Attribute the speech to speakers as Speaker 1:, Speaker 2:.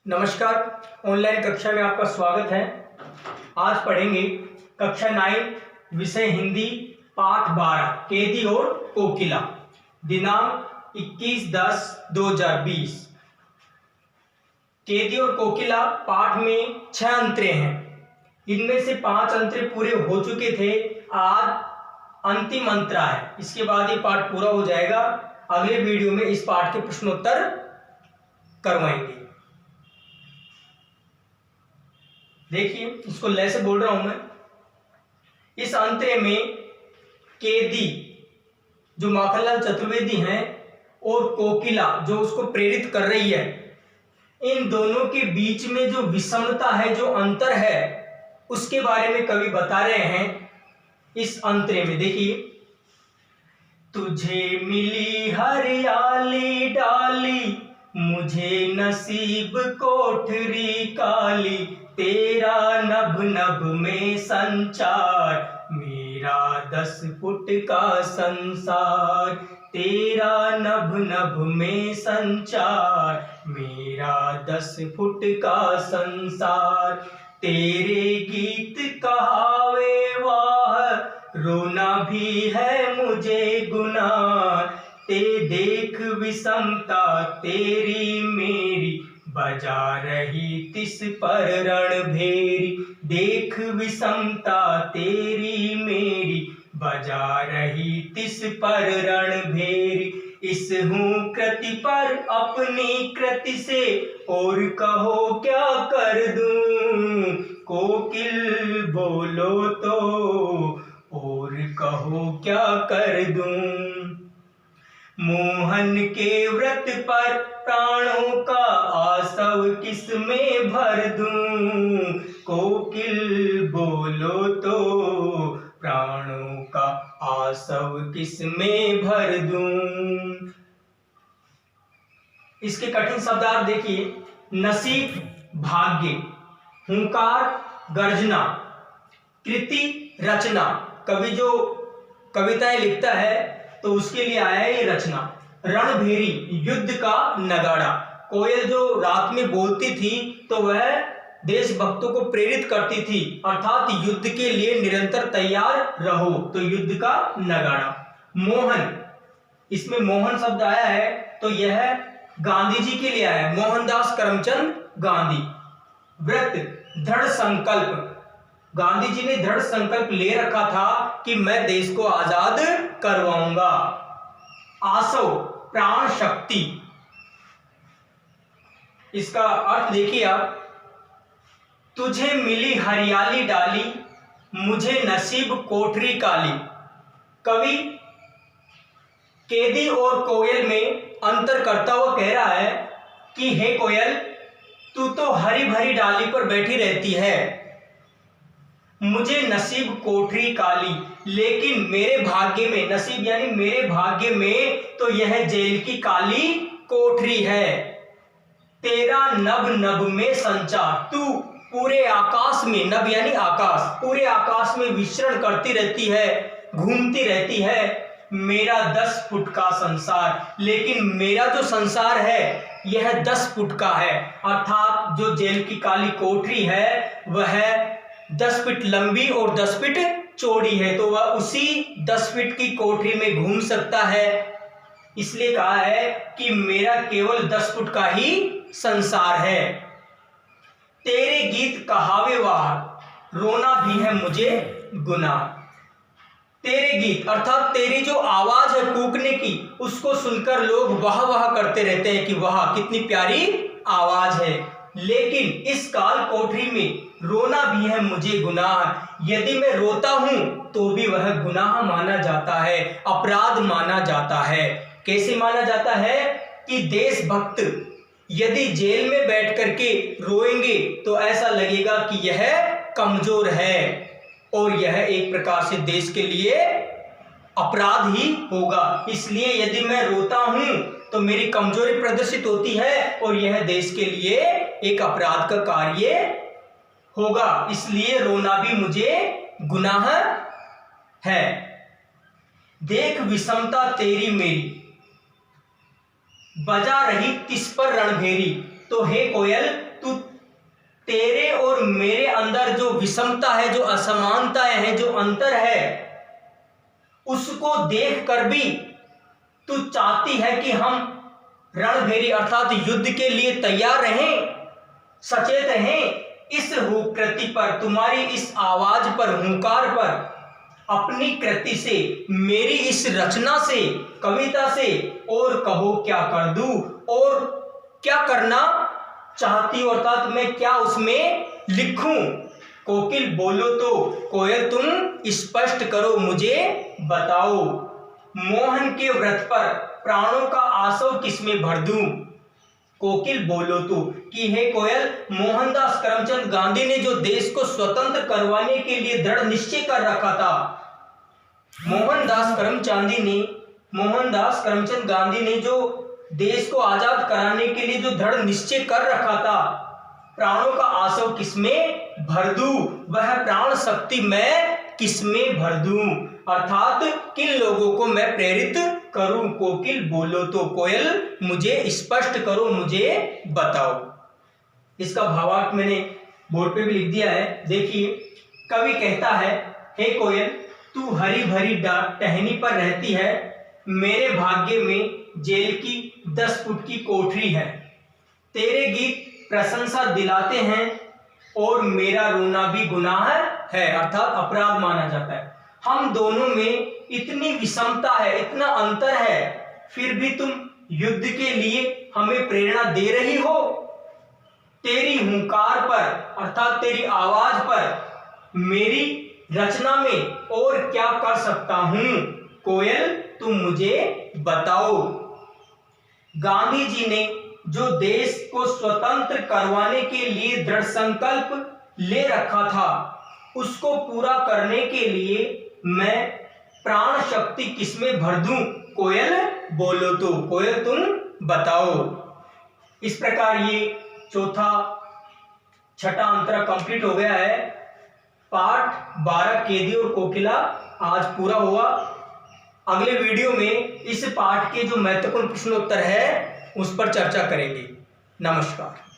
Speaker 1: नमस्कार। ऑनलाइन कक्षा में आपका स्वागत है। आज पढ़ेंगे कक्षा 9 विषय हिंदी पाठ 12 कैदी और कोकिला। दिनांक 21/10/2020। कैदी और कोकिला पाठ में 6 अंतरे हैं। इनमें से 5 अंतरे पूरे हो चुके थे। आज अंतिम अंतरा है, इसके बाद ये पाठ पूरा हो जाएगा। अगले वीडियो में इस पाठ के प्रश्नोत्तर करवाएंगे। देखिए, इसको ले से बोल रहा हूं मैं। इस अंतरे में कैदी जो माखनलाल चतुर्वेदी हैं और कोकिला जो उसको प्रेरित कर रही है, इन दोनों के बीच में जो विषमता है, जो अंतर है, उसके बारे में कवि बता रहे हैं इस अंतरे में। देखिए, तुझे मिली हरियाली डाली, मुझे नसीब कोठरी काली, तेरा नभ नभ में संचार, मेरा 10 फुट का संसार। तेरा नभ नभ में संचार, मेरा 10 फुट का संसार। तेरे गीत कहावे वाह, रोना भी है मुझे गुनाह। ते देख विषमता तेरी मेरी, बजा रही तिस पर रणभेरी। देख विषमता तेरी मेरी, बजा रही तिस पर रणभेरी। इस हूँ कृति पर अपनी कृति से, और कहो क्या कर दूं। कोकिल बोलो तो, और कहो क्या कर दूं। मोहन के व्रत पर प्राणों का आसव किस में भर दूं। कोकिल बोलो तो, प्राणों का आसव किस में भर दूं। इसके कठिन शब्दार्थ देखिए। नसीब भाग्य, हुंकार गर्जना, कृति रचना। कवि जो कविताएं लिखता है तो उसके लिए आया है ये रचना। रणभेरी, युद्ध का नगाड़ा। कोयल जो रात में बोलती थी तो वह देशभक्तों को प्रेरित करती थी, अर्थात युद्ध के लिए निरंतर तैयार रहो, तो युद्ध का नगाड़ा। मोहन, इसमें मोहन शब्द आया है तो यह गांधी जी के लिए आया है, मोहनदास करमचंद गांधी। व्रत, दृढ़ संकल्प। गांधी जी ने दृढ़ संकल्प ले रखा था कि मैं देश को आजाद करवाऊंगा। आसव, प्राण शक्ति। इसका अर्थ देखिए आप। तुझे मिली हरियाली डाली, मुझे नसीब कोठरी काली। कवि कैदी और कोयल में अंतर करता हुआ कह रहा है कि हे कोयल, तू तो हरी भरी डाली पर बैठी रहती है, मुझे नसीब कोठरी काली, लेकिन मेरे भाग्य में, नसीब यानी मेरे भाग्य में तो यह जेल की काली कोठरी है। तेरा नभ नभ में संचार, तू पूरे आकाश में, नभ यानी आकाश, पूरे आकाश में विचरण करती रहती है, घूमती रहती है। मेरा 10 फुट का संसार, लेकिन मेरा जो संसार है यह 10 फुट का है, अर्थात जो जेल की काली कोठरी है वह 10 फीट लंबी और 10 फीट चौड़ी है, तो वह उसी 10 फीट की कोठरी में घूम सकता है। इसलिए कहा है कि मेरा केवल 10 फुट का ही संसार है। तेरे गीत कहावे वाह, रोना भी है मुझे गुनाह। तेरे गीत अर्थात तेरी जो आवाज है कूकने की, उसको सुनकर लोग वाह वाह करते रहते हैं कि वाह कितनी प्यारी आवाज है, लेकिन इस काल कोठरी में रोना भी है मुझे गुनाह। यदि मैं रोता हूं तो भी वह गुनाह माना जाता है, अपराध माना जाता है। कैसे माना जाता है कि देशभक्त यदि जेल में बैठ करके रोएंगे तो ऐसा लगेगा कि यह कमजोर है और यह एक प्रकार से देश के लिए अपराध ही होगा। इसलिए यदि मैं रोता हूं तो मेरी कमजोरी प्रदर्शित होती है और यह देश के लिए एक अपराध का कार्य होगा, इसलिए रोना भी मुझे गुनाह है। देख विषमता तेरी मेरी, बजा रही तिस पर रणभेरी। तो हे कोयल, तेरे और मेरे अंदर जो विषमता है, जो असमानताएं हैं, जो अंतर है, उसको देख कर भी तू चाहती है कि हम रणभेरी अर्थात युद्ध के लिए तैयार रहें, सचेत रहें। इस कृति पर, तुम्हारी इस आवाज पर, हुंकार पर, अपनी कृति से, मेरी इस रचना से, कविता से और कहो क्या कर दूं, और क्या करना चाहती हो, अर्थात मैं क्या उसमें लिखूं। कोकिल बोलो तो कोयल तुम स्पष्ट करो मुझे बताओ, मोहन के व्रत पर प्राणों का आसव किसमें भर दूं। कोकिल बोलो तो, कि हे कोयल, मोहनदास करमचंद गांधी ने जो देश को स्वतंत्र करवाने के लिए दृढ़ निश्चय कर रखा था, मोहनदास करमचंद गांधी ने जो देश को आजाद कराने के लिए जो दृढ़ निश्चय कर रखा था, प्राणों का आसव किसमें भर दूं, वह प्राण शक्ति मैं किसमें भर दूं, अर्थात किन लोगों को मैं प्रेरित करूं। कोकिल बोलो तो कोयल मुझे स्पष्ट करो, मुझे बताओ। इसका भावार्थ मैंने बोर्ड पे भी लिख दिया है, देखिए। कवि कहता है, हे कोयल, तू हरी भरी टहनी पर रहती है, मेरे भाग्य में जेल की 10 फुट की कोठरी है, तेरे गीत प्रशंसा दिलाते हैं और मेरा रोना भी गुनाह है, अर्थात अपराध माना जाता है। हम दोनों में इतनी विषमता है, इतना अंतर है, फिर भी तुम युद्ध के लिए हमें प्रेरणा दे रही हो। तेरी हुंकार पर, अर्थात तेरी आवाज पर, मेरी रचना में और क्या कर सकता हूं, कोयल तुम मुझे बताओ। गांधी जी ने जो देश को स्वतंत्र करवाने के लिए दृढ़ संकल्प ले रखा था, उसको पूरा करने के लिए मैं प्राण शक्ति किसमें भर दूं, कोयल बोलो तो, कोयल तुम बताओ। इस प्रकार ये चौथा छठा अंतरा कंप्लीट हो गया है। पाठ 12 केदी और कोकिला आज पूरा हुआ। अगले वीडियो में इस पाठ के जो महत्वपूर्ण प्रश्नोत्तर है उस पर चर्चा करेंगे। नमस्कार।